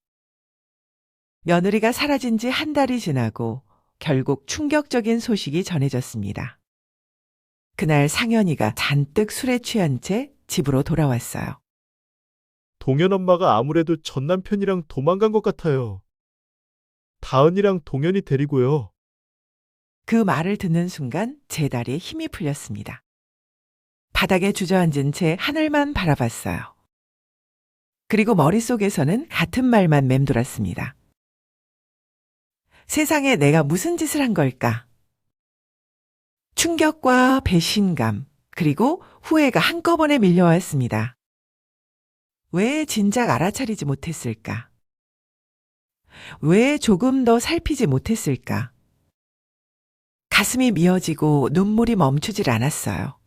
며느리가 사라진 지 한 달이 지나고 결국 충격적인 소식이 전해졌습니다. 그날 상현이가 잔뜩 술에 취한 채 집으로 돌아왔어요. 동현 엄마가 아무래도 전 남편이랑 도망간 것 같아요. 다은이랑 동현이 데리고요. 그 말을 듣는 순간 제 다리에 힘이 풀렸습니다. 바닥에 주저앉은 채 하늘만 바라봤어요. 그리고 머릿속에서는 같은 말만 맴돌았습니다. 세상에 내가 무슨 짓을 한 걸까? 충격과 배신감, 그리고 후회가 한꺼번에 밀려왔습니다. 왜 진작 알아차리지 못했을까? 왜 조금 더 살피지 못했을까? 가슴이 미어지고 눈물이 멈추질 않았어요.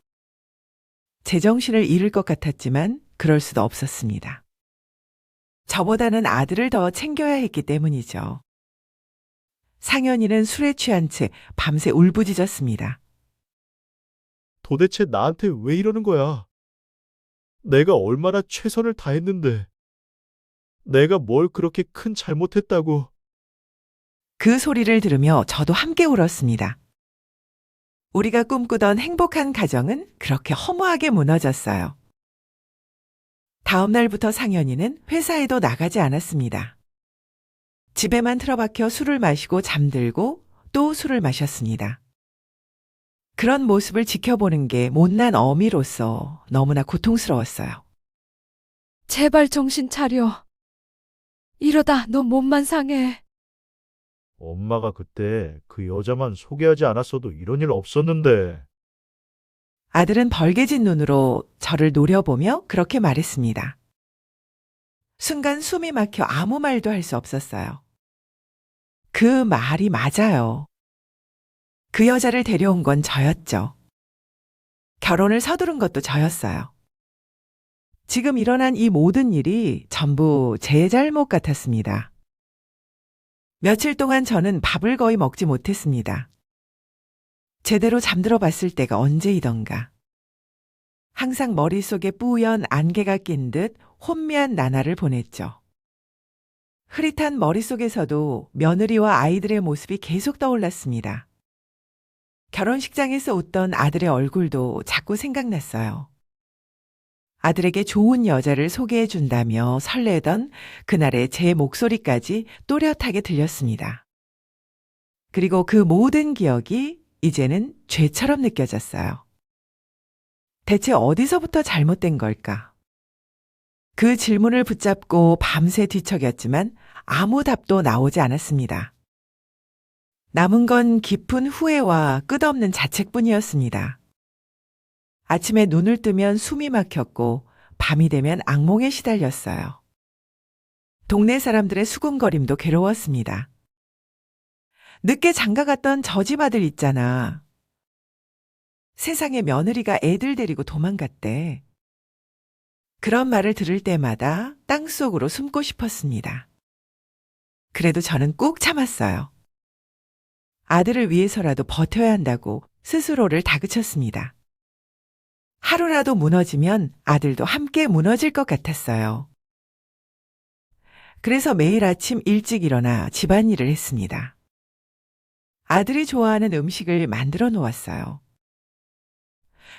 제정신을 잃을 것 같았지만 그럴 수도 없었습니다. 저보다는 아들을 더 챙겨야 했기 때문이죠. 상현이는 술에 취한 채 밤새 울부짖었습니다. 도대체 나한테 왜 이러는 거야? 내가 얼마나 최선을 다했는데. 내가 뭘 그렇게 큰 잘못했다고. 그 소리를 들으며 저도 함께 울었습니다. 우리가 꿈꾸던 행복한 가정은 그렇게 허무하게 무너졌어요. 다음 날부터 상현이는 회사에도 나가지 않았습니다. 집에만 틀어박혀 술을 마시고 잠들고 또 술을 마셨습니다. 그런 모습을 지켜보는 게 못난 어미로서 너무나 고통스러웠어요. 제발 정신 차려. 이러다 너 몸만 상해. 엄마가 그때 그 여자만 소개하지 않았어도 이런 일 없었는데. 아들은 벌개진 눈으로 저를 노려보며 그렇게 말했습니다. 순간 숨이 막혀 아무 말도 할 수 없었어요. 그 말이 맞아요. 그 여자를 데려온 건 저였죠. 결혼을 서두른 것도 저였어요. 지금 일어난 이 모든 일이 전부 제 잘못 같았습니다. 며칠 동안 저는 밥을 거의 먹지 못했습니다. 제대로 잠들어 봤을 때가 언제이던가. 항상 머릿속에 뿌연 안개가 낀 듯 혼미한 나날을 보냈죠. 흐릿한 머릿속에서도 며느리와 아이들의 모습이 계속 떠올랐습니다. 결혼식장에서 웃던 아들의 얼굴도 자꾸 생각났어요. 아들에게 좋은 여자를 소개해 준다며 설레던 그날의 제 목소리까지 또렷하게 들렸습니다. 그리고 그 모든 기억이 이제는 죄처럼 느껴졌어요. 대체 어디서부터 잘못된 걸까? 그 질문을 붙잡고 밤새 뒤척였지만 아무 답도 나오지 않았습니다. 남은 건 깊은 후회와 끝없는 자책뿐이었습니다. 아침에 눈을 뜨면 숨이 막혔고 밤이 되면 악몽에 시달렸어요. 동네 사람들의 수군거림도 괴로웠습니다. 늦게 장가갔던 저 집 아들 있잖아. 세상에 며느리가 애들 데리고 도망갔대. 그런 말을 들을 때마다 땅속으로 숨고 싶었습니다. 그래도 저는 꾹 참았어요. 아들을 위해서라도 버텨야 한다고 스스로를 다그쳤습니다. 하루라도 무너지면 아들도 함께 무너질 것 같았어요. 그래서 매일 아침 일찍 일어나 집안일을 했습니다. 아들이 좋아하는 음식을 만들어 놓았어요.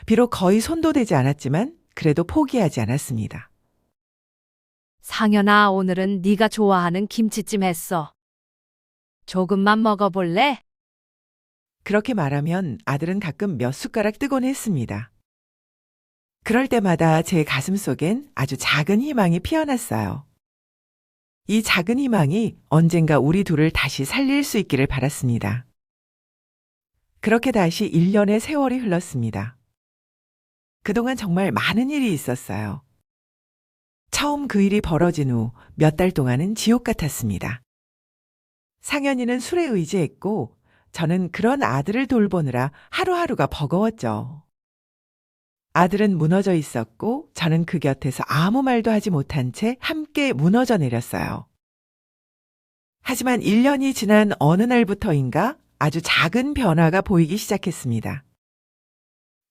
비록 거의 손도 대지 않았지만 그래도 포기하지 않았습니다. 상현아, 오늘은 네가 좋아하는 김치찜 했어. 조금만 먹어볼래? 그렇게 말하면 아들은 가끔 몇 숟가락 뜨곤 했습니다. 그럴 때마다 제 가슴 속엔 아주 작은 희망이 피어났어요. 이 작은 희망이 언젠가 우리 둘을 다시 살릴 수 있기를 바랐습니다. 그렇게 다시 1년의 세월이 흘렀습니다. 그동안 정말 많은 일이 있었어요. 처음 그 일이 벌어진 후 몇 달 동안은 지옥 같았습니다. 상현이는 술에 의지했고 저는 그런 아들을 돌보느라 하루하루가 버거웠죠. 아들은 무너져 있었고 저는 그 곁에서 아무 말도 하지 못한 채 함께 무너져 내렸어요. 하지만 1년이 지난 어느 날부터인가 아주 작은 변화가 보이기 시작했습니다.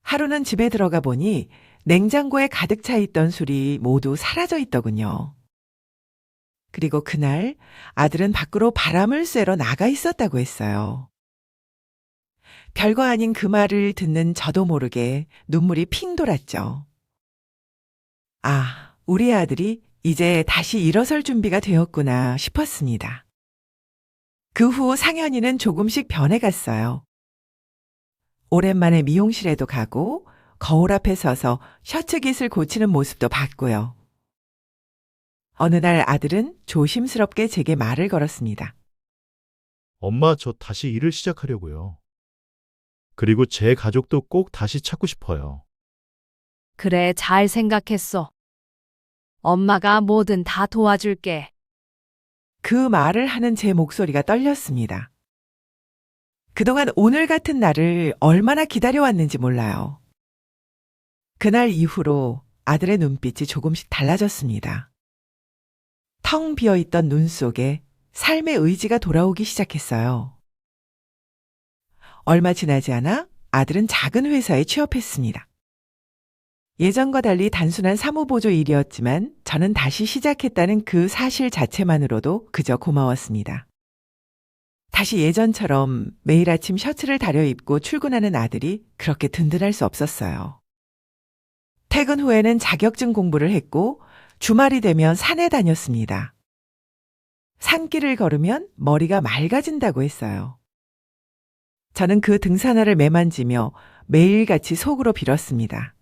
하루는 집에 들어가 보니 냉장고에 가득 차 있던 술이 모두 사라져 있더군요. 그리고 그날 아들은 밖으로 바람을 쐬러 나가 있었다고 했어요. 별거 아닌 그 말을 듣는 저도 모르게 눈물이 핑 돌았죠. 아, 우리 아들이 이제 다시 일어설 준비가 되었구나 싶었습니다. 그 후 상현이는 조금씩 변해갔어요. 오랜만에 미용실에도 가고 거울 앞에 서서 셔츠 깃을 고치는 모습도 봤고요. 어느 날 아들은 조심스럽게 제게 말을 걸었습니다. 엄마, 저 다시 일을 시작하려고요. 그리고 제 가족도 꼭 다시 찾고 싶어요. 그래, 잘 생각했어. 엄마가 뭐든 다 도와줄게. 그 말을 하는 제 목소리가 떨렸습니다. 그동안 오늘 같은 날을 얼마나 기다려왔는지 몰라요. 그날 이후로 아들의 눈빛이 조금씩 달라졌습니다. 텅 비어있던 눈 속에 삶의 의지가 돌아오기 시작했어요. 얼마 지나지 않아 아들은 작은 회사에 취업했습니다. 예전과 달리 단순한 사무보조 일이었지만 저는 다시 시작했다는 그 사실 자체만으로도 그저 고마웠습니다. 다시 예전처럼 매일 아침 셔츠를 다려입고 출근하는 아들이 그렇게 든든할 수 없었어요. 퇴근 후에는 자격증 공부를 했고 주말이 되면 산에 다녔습니다. 산길을 걸으면 머리가 맑아진다고 했어요. 저는 그 등산화를 매만지며 매일같이 속으로 빌었습니다.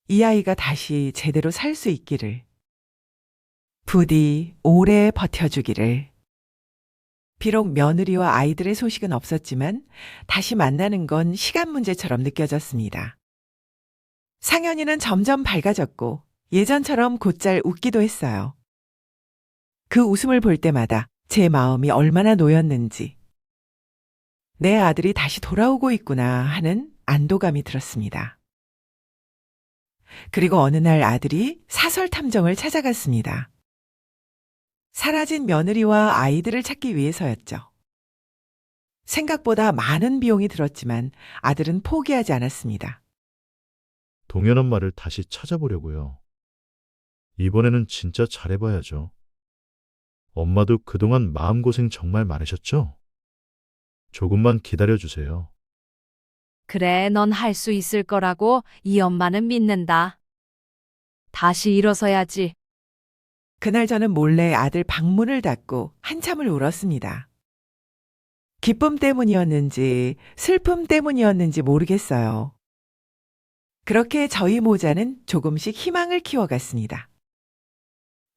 이 아이가 다시 제대로 살 수 있기를. 부디 오래 버텨주기를. 비록 며느리와 아이들의 소식은 없었지만 다시 만나는 건 시간 문제처럼 느껴졌습니다. 상현이는 점점 밝아졌고 예전처럼 곧잘 웃기도 했어요. 그 웃음을 볼 때마다 제 마음이 얼마나 놓였는지, 내 아들이 다시 돌아오고 있구나 하는 안도감이 들었습니다. 그리고 어느 날 아들이 사설 탐정을 찾아갔습니다. 사라진 며느리와 아이들을 찾기 위해서였죠. 생각보다 많은 비용이 들었지만 아들은 포기하지 않았습니다. 동현 엄마를 다시 찾아보려고요. 이번에는 진짜 잘해봐야죠. 엄마도 그동안 마음고생 정말 많으셨죠? 조금만 기다려주세요. 그래, 넌 할 수 있을 거라고 이 엄마는 믿는다. 다시 일어서야지. 그날 저는 몰래 아들 방문을 닫고 한참을 울었습니다. 기쁨 때문이었는지 슬픔 때문이었는지 모르겠어요. 그렇게 저희 모자는 조금씩 희망을 키워갔습니다.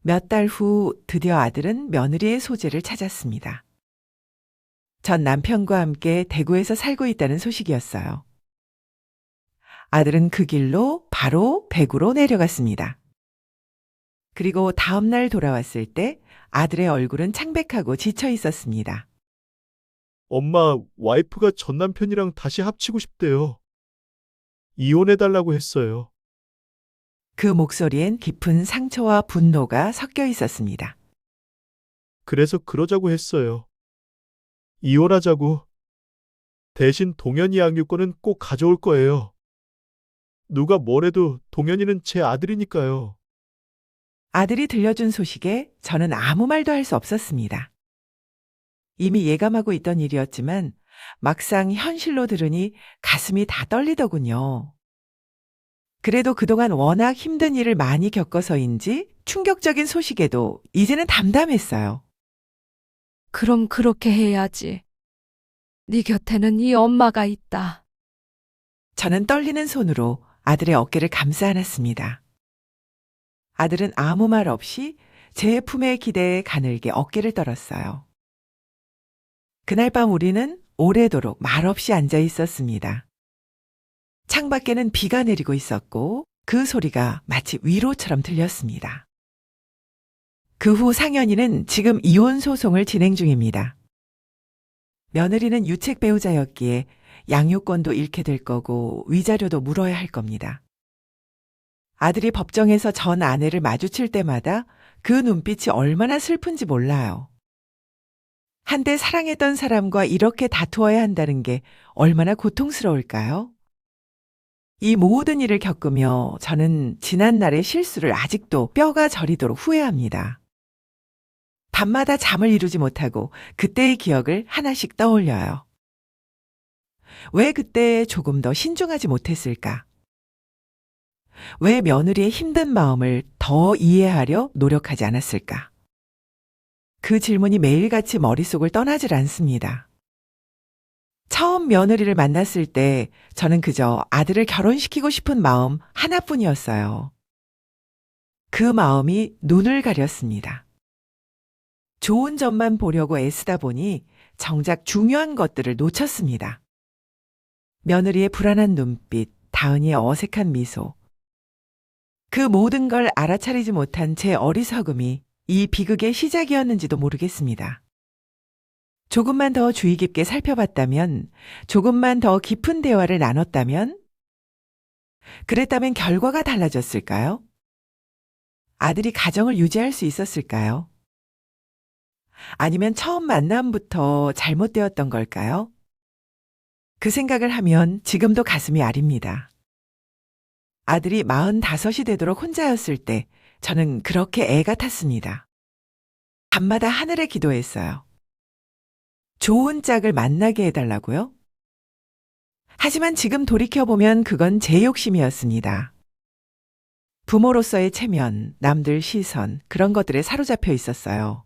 몇 달 후 드디어 아들은 며느리의 소재를 찾았습니다. 전 남편과 함께 대구에서 살고 있다는 소식이었어요. 아들은 그 길로 바로 대구로 내려갔습니다. 그리고 다음 날 돌아왔을 때 아들의 얼굴은 창백하고 지쳐 있었습니다. 엄마, 와이프가 전 남편이랑 다시 합치고 싶대요. 이혼해달라고 했어요. 그 목소리엔 깊은 상처와 분노가 섞여 있었습니다. 그래서 그러자고 했어요. 이혼하자고. 대신 동현이 양육권은 꼭 가져올 거예요. 누가 뭐래도 동현이는 제 아들이니까요. 아들이 들려준 소식에 저는 아무 말도 할 수 없었습니다. 이미 예감하고 있던 일이었지만 막상 현실로 들으니 가슴이 다 떨리더군요. 그래도 그동안 워낙 힘든 일을 많이 겪어서인지 충격적인 소식에도 이제는 담담했어요. 그럼 그렇게 해야지. 네 곁에는 이 엄마가 있다. 저는 떨리는 손으로 아들의 어깨를 감싸 안았습니다. 아들은 아무 말 없이 제 품에 기대에 가늘게 어깨를 떨었어요. 그날 밤 우리는 오래도록 말없이 앉아 있었습니다. 창밖에는 비가 내리고 있었고 그 소리가 마치 위로처럼 들렸습니다. 그 후 상현이는 지금 이혼 소송을 진행 중입니다. 며느리는 유책 배우자였기에 양육권도 잃게 될 거고 위자료도 물어야 할 겁니다. 아들이 법정에서 전 아내를 마주칠 때마다 그 눈빛이 얼마나 슬픈지 몰라요. 한때 사랑했던 사람과 이렇게 다투어야 한다는 게 얼마나 고통스러울까요? 이 모든 일을 겪으며 저는 지난날의 실수를 아직도 뼈가 저리도록 후회합니다. 밤마다 잠을 이루지 못하고 그때의 기억을 하나씩 떠올려요. 왜 그때 조금 더 신중하지 못했을까? 왜 며느리의 힘든 마음을 더 이해하려 노력하지 않았을까? 그 질문이 매일같이 머릿속을 떠나질 않습니다. 처음 며느리를 만났을 때 저는 그저 아들을 결혼시키고 싶은 마음 하나뿐이었어요. 그 마음이 눈을 가렸습니다. 좋은 점만 보려고 애쓰다 보니 정작 중요한 것들을 놓쳤습니다. 며느리의 불안한 눈빛, 다은이의 어색한 미소. 그 모든 걸 알아차리지 못한 제 어리석음이 이 비극의 시작이었는지도 모르겠습니다. 조금만 더 주의 깊게 살펴봤다면, 조금만 더 깊은 대화를 나눴다면, 그랬다면 결과가 달라졌을까요? 아들이 가정을 유지할 수 있었을까요? 아니면 처음 만남부터 잘못되었던 걸까요? 그 생각을 하면 지금도 가슴이 아립니다. 아들이 45이 되도록 혼자였을 때 저는 그렇게 애가 탔습니다. 밤마다 하늘에 기도했어요. 좋은 짝을 만나게 해달라고요? 하지만 지금 돌이켜보면 그건 제 욕심이었습니다. 부모로서의 체면, 남들 시선, 그런 것들에 사로잡혀 있었어요.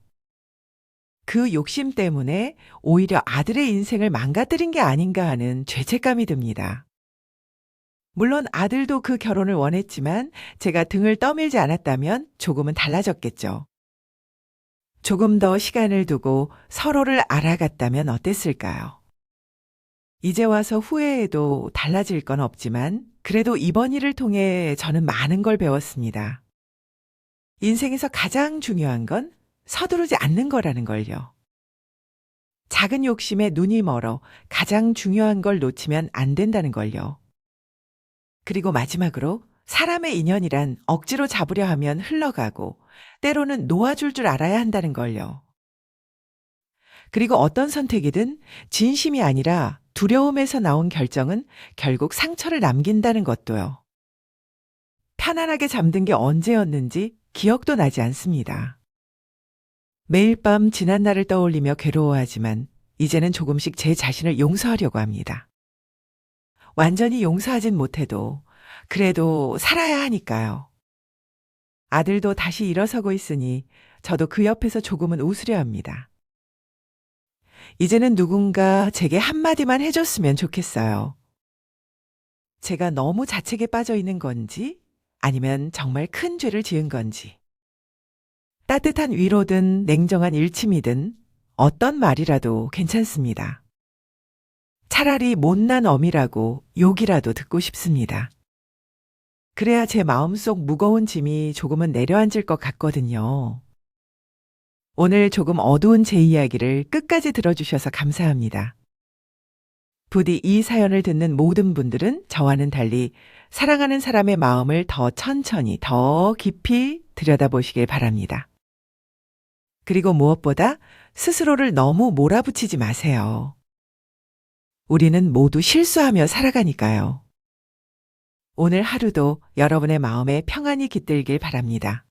그 욕심 때문에 오히려 아들의 인생을 망가뜨린 게 아닌가 하는 죄책감이 듭니다. 물론 아들도 그 결혼을 원했지만 제가 등을 떠밀지 않았다면 조금은 달라졌겠죠. 조금 더 시간을 두고 서로를 알아갔다면 어땠을까요? 이제 와서 후회해도 달라질 건 없지만 그래도 이번 일을 통해 저는 많은 걸 배웠습니다. 인생에서 가장 중요한 건 서두르지 않는 거라는 걸요. 작은 욕심에 눈이 멀어 가장 중요한 걸 놓치면 안 된다는 걸요. 그리고 마지막으로 사람의 인연이란 억지로 잡으려 하면 흘러가고 때로는 놓아줄 줄 알아야 한다는 걸요. 그리고 어떤 선택이든 진심이 아니라 두려움에서 나온 결정은 결국 상처를 남긴다는 것도요. 편안하게 잠든 게 언제였는지 기억도 나지 않습니다. 매일 밤 지난 날을 떠올리며 괴로워하지만 이제는 조금씩 제 자신을 용서하려고 합니다. 완전히 용서하진 못해도 그래도 살아야 하니까요. 아들도 다시 일어서고 있으니 저도 그 옆에서 조금은 웃으려 합니다. 이제는 누군가 제게 한마디만 해줬으면 좋겠어요. 제가 너무 자책에 빠져 있는 건지 아니면 정말 큰 죄를 지은 건지. 따뜻한 위로든 냉정한 일침이든 어떤 말이라도 괜찮습니다. 차라리 못난 어미라고 욕이라도 듣고 싶습니다. 그래야 제 마음속 무거운 짐이 조금은 내려앉을 것 같거든요. 오늘 조금 어두운 제 이야기를 끝까지 들어주셔서 감사합니다. 부디 이 사연을 듣는 모든 분들은 저와는 달리 사랑하는 사람의 마음을 더 천천히, 더 깊이 들여다보시길 바랍니다. 그리고 무엇보다 스스로를 너무 몰아붙이지 마세요. 우리는 모두 실수하며 살아가니까요. 오늘 하루도 여러분의 마음에 평안이 깃들길 바랍니다.